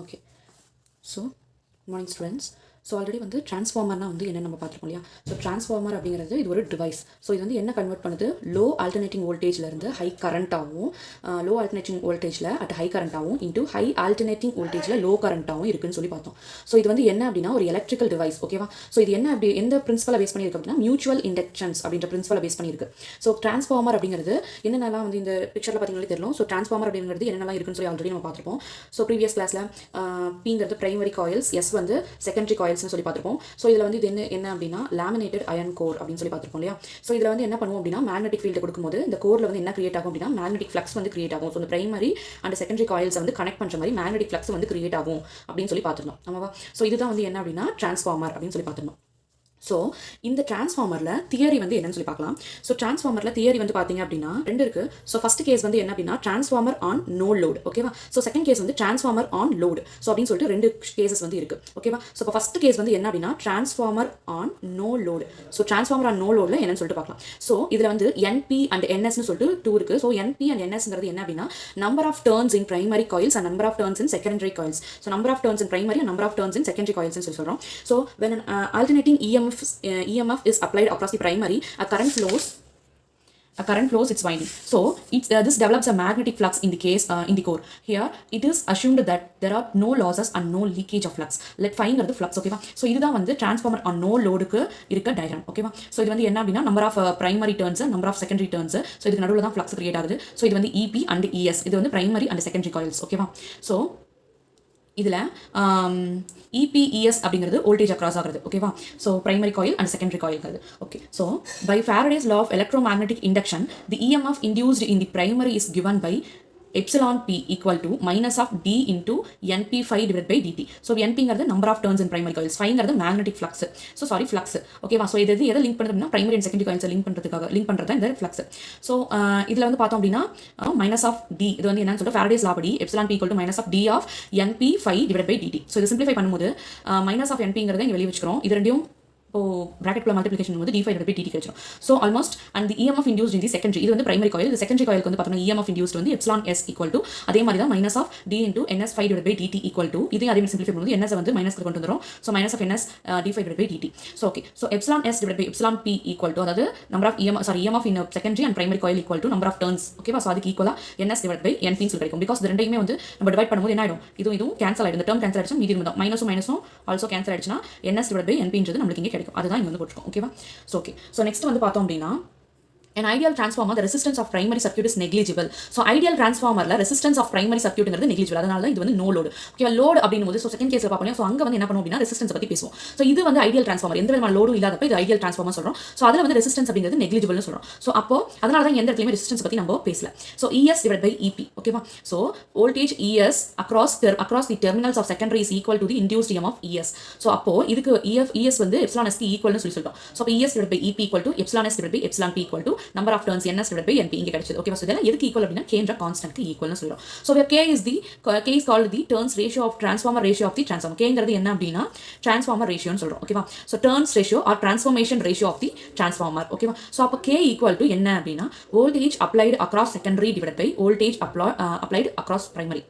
Okay, so morning students. So already வந்து ட்ரான்ஸ்ஃபார்மர்னா வந்து என்ன நம்ம பார்த்துருக்கோம் இல்லையா. ஸோ ட்ரான்ஸ்ஃபார்மர் அப்படிங்கிறது இது ஒரு டிவைஸ். ஸோ இது வந்து என்ன கன்வெர்ட் பண்ணுது, லோ ஆல்டர்னேட்டிங் வோல்டேஜ்லேருந்து ஹை கரண்ட்டாகவும், லோ ஆல்டர்னேட்டிங் வோல்டேஜில் அட் ஹை கரண்ட்டாகவும் இன்ட்டு ஹை ஆல்டர்னேட்டிங் வோல்டேஜில் லோ கரண்ட்டாகவும் இருக்குன்னு சொல்லி பார்த்தோம். ஸோ இது வந்து என்ன அப்படின்னா ஒரு எலக்ட்ரிக்கல் டிவைஸ். ஓகேவா. ஸோ இது என்ன அப்படி எந்த பிரின்சிபலை பேஸ் பண்ணியிருக்கு அப்படின்னா மியூச்சுவல் இண்டக்ஷன்ஸ் அப்படின்ற பிரின்சிபலை பேஸ் பண்ணியிருக்கு. ஸோ ட்ரான்ஸ்ஃபார்மர் அப்படிங்கிறது என்னென்னலாம் வந்து இந்த பிக்சரில் பார்த்தீங்கன்னா தெரியலும். ஸோ ட்ரான்ஸ்ஃபார்மர் அப்படிங்கிறது என்னென்னலாம் இருக்குன்னு சொல்லி ஆல்ரெடி நம்ம பார்த்துருப்போம். ஸோ ப்ரீவியஸ் கிளாஸில் பிங்கிறது பிரைமரி காயில்ஸ், எஸ் வந்து செகண்டரி காயில்ஸ்னு சொல்லி பார்த்துருப்போம். ஸோ இதில் வந்து இது என்ன அப்படின்னா லேமினேட்டட் அயன் கோர் அப்படின்னு சொல்லி பார்த்துருப்போம் இல்லையா. ஸோ இதில் வந்து என்ன பண்ணுவோம் அப்படின்னா மேக்னெட்டிக் ஃபீல்டு கொடுக்கும்போது இந்த கோரில் வந்து என்ன கிரியேட் ஆகும் அப்படின்னா மேக்னெட்டிக் ஃப்ளக்ஸ் வந்து கிரியேட் ஆகும். ஸோ இந்த பிரைமரி அண்ட் செகண்டரி காயில்ஸ் வந்து கனெக்ட் பண்ணுற மாதிரி மேக்னெட்டிக் ஃப்ளக்ஸ் வந்து கிரியேட் ஆகும் அப்படின்னு சொல்லி பார்த்துருந்தோம். ஆமாவா. ஸோ இதுதான் வந்து என்ன அப்படின்னா ட்ரான்ஸ்ஃபார்மர் அப்படின்னு சொல்லி பார்த்துருந்தோம். ஸோ இந்த ட்ரான்ஸ்ஃபார்மரில் தியரி வந்து என்னன்னு சொல்லி பார்க்கலாம். ஸோ ட்ரான்ஸ்ஃபார்மரில் தியரி வந்து பார்த்தீங்க அப்படின்னா ரெண்டு இருக்குது. ஸோ ஃபஸ்ட் கேஸ் வந்து என்ன அப்படின்னா ட்ரான்ஸ்ஃபார்மர் ஆன் நோ லோட். ஓகேவா. ஸோ செகண்ட் கேஸ் வந்து ட்ரான்ஸ்ஃபார்மர் ஆன் லோடு. ஸோ அப்படின்னு சொல்லிட்டு ரெண்டு கேசஸ் வந்து இருக்குது. ஓகேவா. ஸோ இப்போ ஃபஸ்ட் கேஸ் வந்து என்ன அப்படின்னா transformer on no load. So transformer on no லோடில் என்னன்னு சொல்லிட்டு பார்க்கலாம். ஸோ இதில் வந்து என்பி அண்ட் என்எஸ்னு சொல்லிட்டு டூ இருக்குது. ஸோ என்பி அண்ட் என்எஸ்ங்கிறது என்ன அப்படின்னா number of turns in primary coils and number of turns in secondary coils. So number of turns in primary and number of turns in secondary coils சொல்லி சொல்கிறோம். So when an alternating EMF is applied across the primary, a current flows its winding. So this develops a magnetic flux in the core. Here it is assumed that there are no losses and no leakage of flux. Let find the flux. Okay va. So இதுதான் வந்து transformer on no load க்கு இருக்க diagram. Okay va. So இது வந்து என்ன அப்படின்னா number of primary turns, number of secondary turns. So இதுக்கு நடுவுல தான் flux create ஆகுது. So இது வந்து EP and ES. இது வந்து primary and secondary coils. Okay va. So இதில் இபிஇஎஸ் அப்படிங்கிறது வோல்டேஜ் அக்ராஸ் ஆகிறது. ஓகேவா. So primary coil and secondary காயில்ங்கிறது. Okay. So by Faraday's law of electromagnetic induction, the EMF induced in the primary is given by epsilon p equal to minus of d into np5 divided by dt. So npங்கிறது number of turns in primary coils, phiங்கிறது magnetic flux. So sorry flux. ஓகேவா. So இது எதை link பண்ணுறது அப்படின்னா primary and secondary காயில்ஸை link பண்ணுறது இந்த flux. So இதில் வந்து பார்த்தோம் அப்படின்னா மைனஸ் ஆஃப் டி இது வந்து என்னன்னு சொல்லிட்டு Faraday's law படி epsilon p equal to minus of d of np5 divided by dt. So இது சிம்பிளிஃபை பண்ணும்போது மைனஸ் ஆஃப் npங்கிறத இங்கே வெளியே வச்சுக்கிறோம். இது ரெண்டையும் இப்போ ப்ராக்கெட்ல மல்டிப்ளிகேஷன் வந்து d5 divided by dt கிடைச்சிடும். So almost and EMF induced in the secondary இது வந்து பிரைமரி காயில். இது செகண்டரி காயிலுக்கு வந்து பார்த்தோம்னா EMF induced வந்து epsilon s equal to அதே மாதிரி தான் minus of d into ns5 divided by dt equal to இதையும் அதே மாதிரி சிம்பிளிஃபை பண்ணும்போது ns வந்து மைனஸ்க்கு கொண்டு வந்துரும். So minus of ns d5 divided by dt. So okay. So epsilon s divided by epsilon p equal to அதாவது number of EMF in secondary and primary coil equal to number of turns. ஓகேவா. So அதுக்கு ஈக்குவலா ns divided by np சொல்லி கிடைக்கும். Because இது ரெண்டையுமே வந்து நம்ம டிவைட் பண்ணும்போது என்ன ஆயிடும், இதுவும் கேன்சல் ஆயிடும். இந்த டேர்ம் கேன்சல் ஆயிடுச்சு, மீதி இருந்தால் மைனஸும் ஆல்சோ கேன்சல் ஆயிடுச்சுன்னா ns divided by npன்றது நம்மளுக்கு இங்கே கிடைக்கும். அதுதான் இங்கே வந்து போட்டுருக்கோம். ஓகேவா. So okay. ஸோ நெக்ஸ்ட் வந்து பார்த்தோம் அப்படின்னா an ideal transformer the resistance of primary circuit is negligible. So ideal transformer la resistance of primary circuit ங்கிறது negligible. அதனால இது வந்து no load. ஓகேவா. லோட் அப்படிங்கும்போது ஸோ செகண்ட் கேஸ்ல பார்ப்போம். ஸோ அங்கே வந்து என்ன பண்ணுவோம் அப்படின்னா ரெசிஸ்டன்ஸ் பற்றி பேசுவோம். ஸோ இது வந்து ஐடியல் ட்ரான்ஸ்ஃபார்மர், எந்த விதமான லோடும் இல்லாதப்ப இது ஐடியல் ட்ரான்ஸ்ஃபார்மர் சொல்கிறோம். ஸோ அதில் வந்து ரெசிஸ்டன்ஸ் அப்படிங்கிறது நெக்லிஜிபிள்னு சொல்கிறோம். ஸோ அப்போ அதனால தான் எந்த இடத்துலையுமே ரெசிஸ்டன்ஸ் பற்றி நம்ம பேசல. So ES divided by EP. ஓகேவா. So voltage ES across the terminals of secondary is equal to the induced EMF ES. So அப்போ இதுக்கு ES வந்து epsilon s க்கு ஈக்குவல்னு சொல்லிட்டோம். ஸோ அப்போ ES divided by EP equal to epsilon s divided by epsilon p equal to number of turns ns divided by np இங்க கிடைச்சது. ஓகேவா. So இதெல்லாம் எதுக்கு ஈக்குவல் அப்படினா k என்ற கான்ஸ்டன்ட்க்கு ஈக்குவல்னு சொல்றோம். So where k is called the turns ratio of transformer ratio of the transformer. k ங்கிறது என்ன அப்படினா transformer ratio னு சொல்றோம். ஓகேவா. So turns ratio or transformation ratio of the transformer. ஓகேவா. சோ அப்ப k equal to என்ன அப்படினா voltage applied across secondary divided by voltage applied across primary.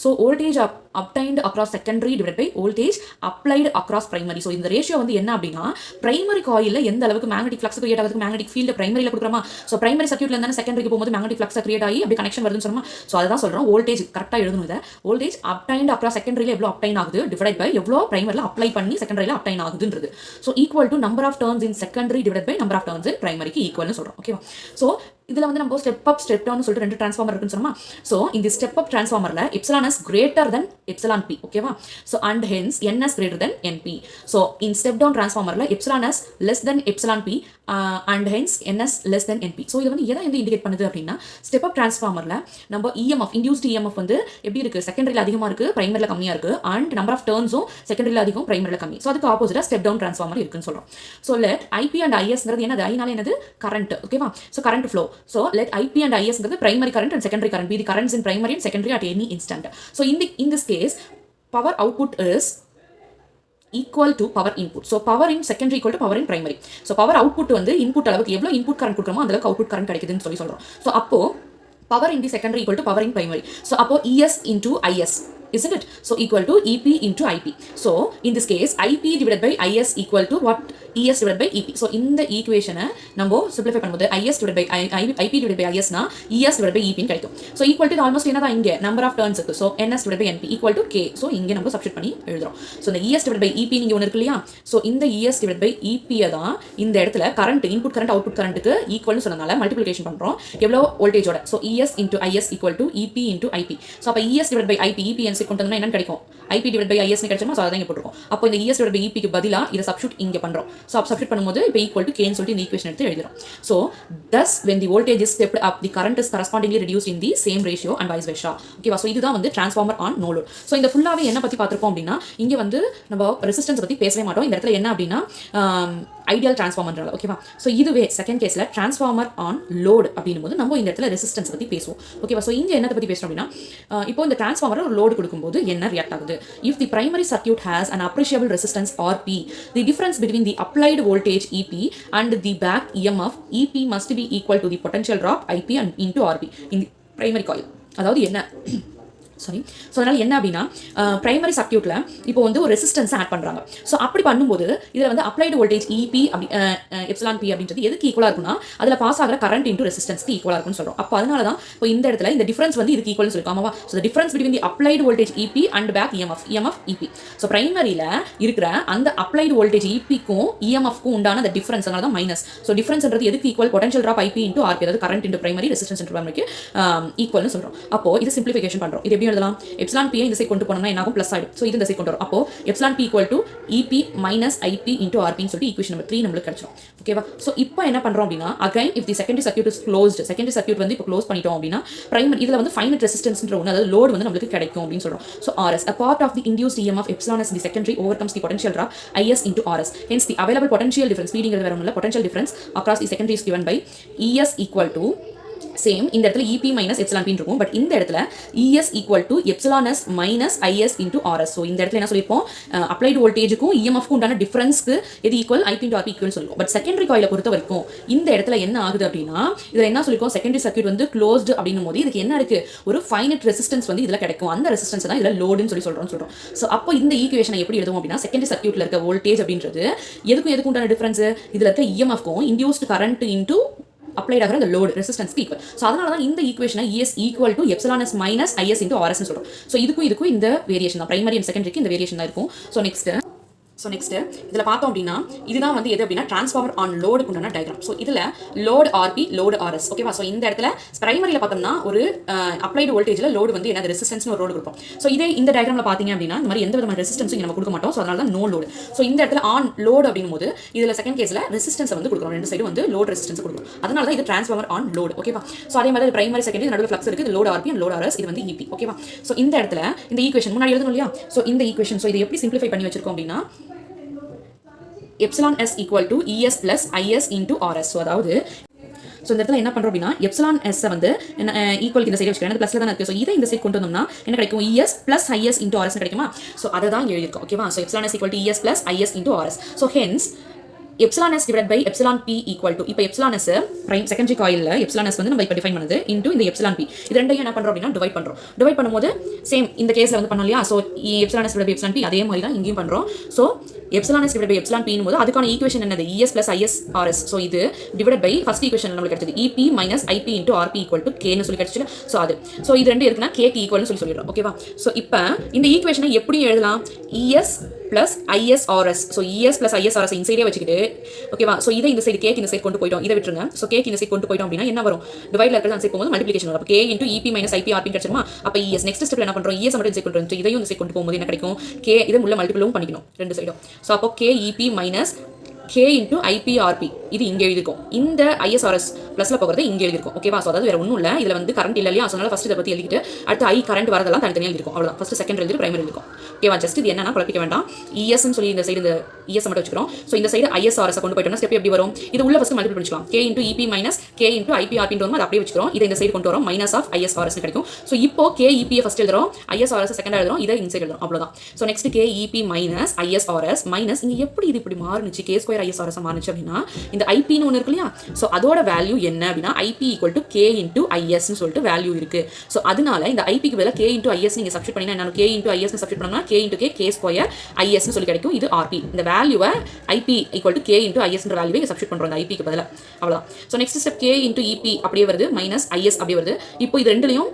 So voltage obtained across secondary divided by voltage applied across primary. So இந்த ratio வந்து என்ன அப்படினா primary காயில்ல எந்த அளவுக்கு மேக்னெட்டிக் ஃப்ளக்ஸ் கிரியேட் ஆகுதுக்கு மேக்னெட்டிக் ஃபீல்ட் பிரைமரியில கொடுக்குறோமா. சோ பிரைமரி சர்க்யூட்ல இருந்தா செகண்டரிக்கு போகும்போது மேக்னெட்டிக் ஃப்ளக்ஸ் கிரியேட் ஆகி அப்படி கனெக்ஷன் வருதுன்னு சொன்னோமா. சோ அதான் சொல்றோம் வோல்டேஜ் கரெக்ட்டா எழுதணும். இத வோல்டேஜ் அப்டைன்ட் அக்ராஸ் செகண்டரியில எவ்வளவு அப்டைன் ஆகுது டிவைட் பை எவ்வளவு பிரைமரியில அப்ளை பண்ணி செகண்டரியில அப்டைன் ஆகுதுன்றது. So equal to number of turns in secondary divide by number of turns in பிரைமரிக்கு ஈக்குவல்னு சொல்றோம். ஓகேவா. சோ இதுல வந்து நம்ம ஸ்டெப் அப் ஸ்டெப் டவுன் சொல்லிட்டு ரெண்டு ட்ரான்ஸ்ஃபார்மர் இருக்குன்னு சொன்னோமா. சோ இந்த ஸ்டெப் அப் ட்ரான்ஸ்ஃபார்மர்ல epsilon s greater than epsilon p. ஓகேவா. So and hence ns greater than np. So in step down transformerல epsilon s less than epsilon p and hence ns less than np. So இது வந்து எதை indicate பண்ணுது அப்படின்னா step up ட்ரான்ஸ்ஃபார்மர்ல நம்ம EMF induced EMF வந்து எப்படி இருக்கு, செகண்டரியில அதிகமா இருக்கு பிரைமரியில கம்மியா இருக்கு and number of turnsம் செகண்டரியில அதிகம் பிரைமரியில கம்மி. சோ அதுக்கு ஆப்போசிட்டா ஸ்டெப் டவுன் ட்ரான்ஸ்ஃபார்மர் இருக்குன்னு சொல்றோம். So let ip and is ங்கிறது என்னது, i னால என்னது கரண்ட். ஓகேவா. So current flow. So let IP and IS ங்கிறது primary current and secondary current. Be the currents in primary and secondary at any instant. So in this case, power output is equal to power input. So power in secondary equal to power in primary. So power output வந்து input அளவுக்கு எவ்வளவு input current கொடுக்குறோமோ அந்த அளவுக்கு output current கிடைக்குதுன்னு சொல்றோம். So அப்போ power in the secondary equal to power in primary. So அப்போ ES into IS isn't it? So equal to EP into IP. So in this case IP divided by IS equal to what? ES divided by EP. So in the equation நம்ம simplify பண்ணும்போது IS divided by IP divided by IS னா ES divided by EP ன்னு கிடைக்கும். So equal to almost என்னதான் இங்க number of turns இருக்கு. So NS divided by NP equal to K. So இங்க நம்ம substitute பண்ணி எழுதுறோம். So இந்த ES divided by EP நீங்க ஒன்னு இருக்கு இல்லையா? So இந்த ES divided by EP தான் இந்த இடத்துல current input current output currentக்கு equal னு சொன்னனால multiplication பண்றோம். எவ்வளவு வோல்டேஜோட? So ES into IS equal to EP into IP. So அப்ப ES divided by IP EP NC கொண்டு வந்தோம்னா என்ன கிடைக்கும்? IP divided by IS னு கிடைச்சோம்னா சோ அத இங்க போட்டுறோம். அப்போ இந்த ES divided by EP க்கு பதிலா இத substitute இங்க பண்றோம். So substitute பண்ணும்போது இப்போ equal to K ன்னு சொல்லிட்டு இந்த ஈக்குவேஷன் எடுத்து எழுதுறோம். So thus when the voltage is stepped up the current is correspondingly reduced in the same ratio and vice versa. ஓகேவா? So இதுதான் வந்து transformer on no load. So இந்த ஃபுல்லாவே என்ன பத்தி பாத்துறோம் அப்படினா இங்க வந்து நம்ம ரெசிஸ்டன்ஸ் பத்தி பேசவே மாட்டோம். இந்த இடத்துல என்ன அப்படினா ஐடியல் டிரான்ஸ்ஃபார்மர்ன்றால ஓகேவா? ஸோ இதுவே செகண்ட் கேஸில் டிரான்ஸ்ஃபார்மர் ஆன் லோடு அப்படின்னும் போது நம்ம இந்த இடத்துல ரெசிஸ்டன்ஸ் பற்றி பேசுவோம் ஓகேவா? ஸோ இங்கே என்னத்தை பற்றி பேசுகிறோம் அப்படின்னா இப்போ இந்த டிரான்ஸ்ஃபார்மர் ஒரு லோடு கொடுக்கும்போது என்ன ரியாக்ட் ஆகுது? If the primary circuit has an appreciable resistance RP, the difference between the applied voltage EP and the back EMF EP must be equal to the potential drop IP and into RP in the primary coil. அதாவது என்ன sorry so அதனால் என்ன அப்படின்னா primary சர்க்யூட்டில் இப்போ வந்து ஒரு ரெசிஸ்டன்ஸை add பண்ணுறாங்க. ஸோ அப்படி பண்ணும்போது இதில் வந்து அப்ளைடு வோல்டேஜ் EP அப்படி எப்சிலான் P அப்படின்றது எதுக்கு ஈக்குவலாக இருக்குன்னா அதில் பாஸ் ஆகிற கரண்ட் இன்டூ ரெசிஸ்டன்ஸ்க்கு ஈக்குவலாக இருக்கும்னு சொல்கிறோம். அப்போ அதனால தான் இப்போ இந்த இடத்துல இந்த டிஃபரன்ஸ் வந்து இதுக்கு ஈக்குவல்னு சொல்லிருக்காமவா? So the difference between the applied voltage EP and back EMF EP. So பிரைமரியில் இருக்கிற அந்த அப்ளைடு வோல்டேஜ் EPக்கும் EMFக்கும் உண்டான அந்த டிஃபரன்ஸ் அதனால தான் மைனஸ். ஸோ டிஃபரன்ஸ்ன்றது எதுக்கு ஈக்குவல்? Potential drop IP into RP, அதாவது current into primary resistance into பிரைமரிக்கு ஈக்குவல்னு சொல்கிறோம். அப்போ இது சிம்பிளிஃபிகேஷன் பண்ணுறோம். இது எப்படி எழுதலாம்? எப்சிலான் P இந்த சைடு கொண்டு போனோம்னா என்ன ஆகும்? ப்ளஸ் ஆயிடும். ஸோ இது இந்த சைடு கொண்டு வரும். அப்போ epsilon P equal to EP minus IP into RP ன்னு சொல்லிட்டு ஈக்குவேஷன் நம்பர் 3 நம்மளுக்கு கிடைச்சிடும். ஓகேவா? ஸோ இப்போ என்ன பண்றோம் அப்படின்னா again if the secondary circuit is closed, secondary circuit வந்து இப்போ க்ளோஸ் பண்ணிட்டோம் அப்படின்னா பிரைமரி இதுல வந்து ஃபைனட் ரெசிஸ்டன்ஸ்ன்ற ஒன்று, அதாவது லோடு வந்து நம்மளுக்கு கிடைக்கும் அப்படின்னு சொல்றோம். So RS a part of the induced EMF epsilon as the secondary overcomes the potential drop IS into RS. Hence the available potential difference, speeding வேற ஒன்றும் இல்லை, potential difference across the secondary is given by ES equal to same இந்த இடத்துல EP minus epsilon P இருக்கும். But இந்த இடத்துல ES equal to epsilon S minus IS into RS. So இந்த இடத்துல என்ன சொல்லியிருப்போம்? அப்ளைடு வோல்டேஜுக்கும் EMFக்கும் உண்டான டிஃபரன்ஸ்க்கு எது ஈக்குவல்? IP இன்டூ RP ஈக்குவல் சொல்லிருக்கோம். பட் செகண்டரி காயிலை பொறுத்த வரைக்கும் இந்த இடத்துல என்ன ஆகுது அப்படின்னா இதில் என்ன சொல்லியிருக்கோம்? செகண்டரி சர்க்யூட் வந்து க்ளோஸ்டு அப்படின்னும் போது இதுக்கு என்ன இருக்கு? ஒரு ஃபைனட் ரெசிஸ்டன்ஸ் வந்து இதில் கிடைக்கும். அந்த ரெசிஸ்டன்ஸ் தான் இதில் லோடுன்னு சொல்றோம். ஸோ அப்போ இந்த ஈக்குவேஷனை எப்படி எழுதுவோம் அப்படின்னா செகண்டரி சர்க்யூட்ல இருக்க வோல்டேஜ் அப்படின்றது எதுக்கும் உண்டான டிஃபரன்ஸ்? இதில் இருக்க EMFக்கும் இன்டியூஸ்டு கரண்ட் இன்டூ அப்ளைட் ஆகிற அந்த லோடு ரெசிஸ்டன்ஸ்க்கு ஈக்குவல். ஸோ அதனால தான் இந்த ஈக்குவேஷனை ES equal to epsilon S minus IS into RS சொல்றோம். ஸோ இதுக்கும் இந்த வேரியேஷன் தான், பிரைமரி அண்ட் செகண்டரிக்கு இந்த வேரியேஷன் தான் இருக்கும். ஸோ நெக்ஸ்ட் இதில் பார்த்தோம் அப்படின்னா இதுதான் வந்து எது அப்படின்னா டிரான்ஸ்ஃபார்மர் ஆன் லோடு உண்டான டயக்ராம். ஸோ இதில் லோடு RP லோடு RS ஓகேவா? ஸோ இந்த இடத்துல பிரைமரியில் பார்த்தோம்னா ஒரு அப்ளைடு வோல்டேஜில் லோடு வந்து என்னது ரெசிஸ்டன்ஸ்னு ஒரு லோடு கொடுப்போம். ஸோ இதே இந்த டயக்ராமில் பார்த்தீங்க அப்படின்னா இந்த மாதிரி எந்த விதமான ரெசிஸ்டன்ஸும் இங்கே நம்ம கொடுக்க மாட்டோம். ஸோ அதனால தான் நோ லோடு. ஸோ இந்த இடத்துல ஆன் லோடு அப்படின்னும் போது இதில் செகண்ட் கேஸில் ரெசிஸ்டன்ஸ் வந்து கொடுக்குறோம், ரெண்டு சைடு வந்து லோடு ரெசிஸ்டன்ஸ் கொடுக்குறோம். அதனால தான் இது டிரான்ஸ்ஃபார்மர் ஆன் லோடு ஓகேவா? ஸோ அதே மாதிரி பிரைமரி செகண்டரி நடுவில் ஃப்ளக்ஸ் இருக்குது, load RP and load RS, இது வந்து EP ஓகேவா? ஸோ இந்த இடத்துல இந்த ஈக்குவேஷன் முன்னாடி எழுதணும் இல்லையா? ஸோ இந்த ஈக்குவேஷன் ஸோ இதை எப்படி சிம்பிளிஃபை பண்ணி வச்சிருக்கோம் அப்படின்னா epsilon S equal to ES plus IS into RS. So அதாவது ஸோ இந்த இடத்துல என்ன பண்ணுறோம் அப்படின்னா எப்சிலான் S வந்து ஈக்குவல் இந்த சைடு வச்சுக்கிறேன், ப்ளஸ்ல தான் இருக்குது. ஸோ இதை இந்த சைடு கொண்டு வந்தோம்னா என்ன கிடைக்கும்? ES plus IS into RS கிடைக்குமா? ஸோ அதை தான் எழுதியிருக்கோம் ஓகேவா? So epsilon S equal to ES plus IS into RS. So hence epsilon S divided by epsilon P equal to இப்போ எப்சிலான் S பிரைம் செகண்டரி காயில்ல எப்சிலான் S வந்து நம்ம இப்போ டிஃபைன் பண்ணுது இன்டூ இந்த எப்சிலான் P. இது ரெண்டையும் என்ன பண்றோம் அப்படின்னா டிவைட் பண்ணும்போது சேம் இந்த கேஸ்ல வந்து பண்ணோம் இல்லையா? So epsilon S divided by epsilon P அதே மாதிரி தான் இங்கேயும் பண்றோம். So epsilon S divided by epsilon P போது அதுக்கான ஈக்குவேஷன் என்னது? ES plus IS RS. So இது டிவைட் பை ஃபர்ஸ்ட் ஈக்குவேஷன் நம்மளுக்கு கிடைச்சது EP minus IP into RP equal to K ன்னு சொல்லி கிடைச்சிச்சு. ஸோ அது ஸோ இது ரெண்டு இருக்குன்னா K க்கு ஈக்குவல்னு சொல்லிடுறோம் ஓகேவா? ஸோ இப்போ இந்த ஈக்குவேஷனை எப்படி எழுதலாம்? ES plus IS RS. So ES plus IS RS இன்சைடே வச்சுக்கிட்டு ஓகேவா? ஸோ இதை இந்த சைடு கேக்கு இந்த சைடு கொண்டு போயிட்டோம், இதை விட்டுருங்க. ஸோ கேக்கு இந்த சைடு கொண்டு போயிட்டோம் அப்படின்னா என்ன வரும்? டிவைட்ல இருக்கிறது அந்த சைடு போகும்போது மல்டிபிகேஷன் வரும். அப்போ K into EP minus IP RP கிடைச்சிருமா? அப்போ ES நெக்ஸ்ட் ஸ்டெப்ல என்ன பண்றோம்? ES மட்டும் இந்த சைடு கொண்டு வந்து இதையும் இந்த சைடு கொண்டு போகும்போது என்ன கிடைக்கும்? K இதை உள்ள மல்டிபிளும் பண்ணிக்கணும் ரெண்டு சைடும். ஸோ அப்போ K EP minus K into IPRP இது இங்கே எழுதிருக்கும். இந்த ISRS ப்ளஸ்ல போகிறது இங்கே எழுதிருக்கும் ஓகேவா? ஸோ அதாவது வேற ஒன்றும் இல்லை, இதில் வந்து கரண்ட் இல்லை இல்லையா? அதனால ஃபர்ஸ்ட் இதை பற்றி எழுதிட்டு அடுத்து I கரண்ட் வரதெல்லாம் தனித்தனியாக எழுதிருக்கும். அவ்வளோதான். ஃபர்ஸ்ட் செகண்ட் எழுதி பிரைமரி எழுதிருக்கும் ஓகேவா? ஜஸ்ட் இது என்னன்னா குழப்பிக்க வேண்டாம். ESன்னு சொல்லி இந்த சைடு இந்த ES மட்டும் வச்சுக்கிறோம். ஸோ இந்த சைடு ISRS கொண்டு போயிட்டோம்னா ஸ்டெப் எப்படி வரும்? இது உள்ள ஃபர்ஸ்ட் மல்டிபிள் பண்ணிக்கலாம். K into EP minus K into IPRP அது அப்படியே வச்சுக்கிறோம். இதை இந்த சைடு கொண்டு வரோம் மைனஸ் ஆஃப் ISRS கிடைக்கும். ஸோ இப்போ K EP ஃபர்ஸ்ட் எழுதுறோம், ISRS செகண்ட் எழுதுறோம், இதை இந்த சைடு எழுதுறோம் அவ்வளோதான். So next K EP minus ISRS minus இங்கே எப்படி இது இப்படி மாறுனுச்சு? K2 ஸ்கொயர் ISRS மாறுச்சு அப்படின்னா இந்த ஐபின்னு ஒன்று இருக்கு இல்லையா, ஸோ அதோட வேல்யூ என்ன அப்படின்னா IP equal to K into ஐஎஸ்ன்னு சொல்லிட்டு வேல்யூ இருக்கு. ஸோ அதனால இந்த ஐபிக்கு பதிலாக கே இன்டூ ஐஎஸ் நீங்கள் சப்ஸ்டிட் பண்ணீங்கன்னா என்ன, கே இன்டூ ஐஎஸ்னு சப்ஸ்டிட் பண்ணோம்னா கே இன்டூ கே ஸ்கொயர் ஐஎஸ்னு சொல்லி கிடைக்கும். இது ஆர்பி. இந்த வேல்யூவை IP equal to K into ஐஎஸ்ன்ற வேல்யூவை சப்ஸ்டிட் பண்ணுறோம் இந்த ஐபிக்கு பதிலாக. அவ்வளோதான். So next step K into EP அப்படியே வருது, மைனஸ் ஐஎஸ் அப்படியே வருது. இப்போ இது ரெண்டுலையும்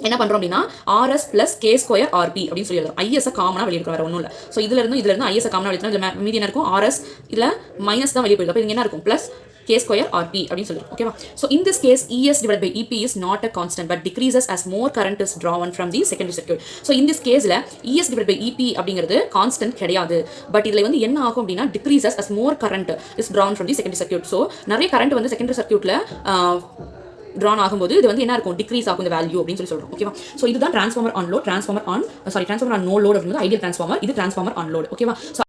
என்ன பண்ணுறோம் அப்படின்னா RS plus K square RP அப்படின்னு சொல்லி எழுதும். ஐஎஸ் காமனாக வெளியே இருக்க வேறு ஒன்றும் இல்லை. ஸோ இதுல இருந்து ஐஎஸ் காமனாக வெளியே இதில் மீதி என்ன இருக்கும், ஆர்எஸ் இதில் மைனஸ் தான் வெளியே போயிடும். அப்போ இது என்ன இருக்கும், பிளஸ் K square RP அப்படின்னு சொல்லிடும். ஓகேவா? So in this case ES divided by EP is not a constant but decreases as more current is drawn from the secondary circuit. So in this case ES divided by EP அப்படிங்கிறது constant கிடையாது. But இதில் வந்து என்ன ஆகும் அப்படின்னா decreases as more current is drawn from the secondary circuit. So நிறைய current வந்து secondary circuitல drawn ஆகும்போது இது வந்து என்ன இருக்கும், டிக்ரீஸ் ஆகும் இந்த வேல்யூ அப்படின்னு சொல்லி சொல்றோம். ஓகேவா? ஸோ இதுதான் transformer on load, transformer on no load அப்படிங்கிறது ஐடியல் டிரான்ஸ்ஃபார்மர், இது டிரான்ஸ்ஃபார்மர் ஆன் லோட். ஓகேவா?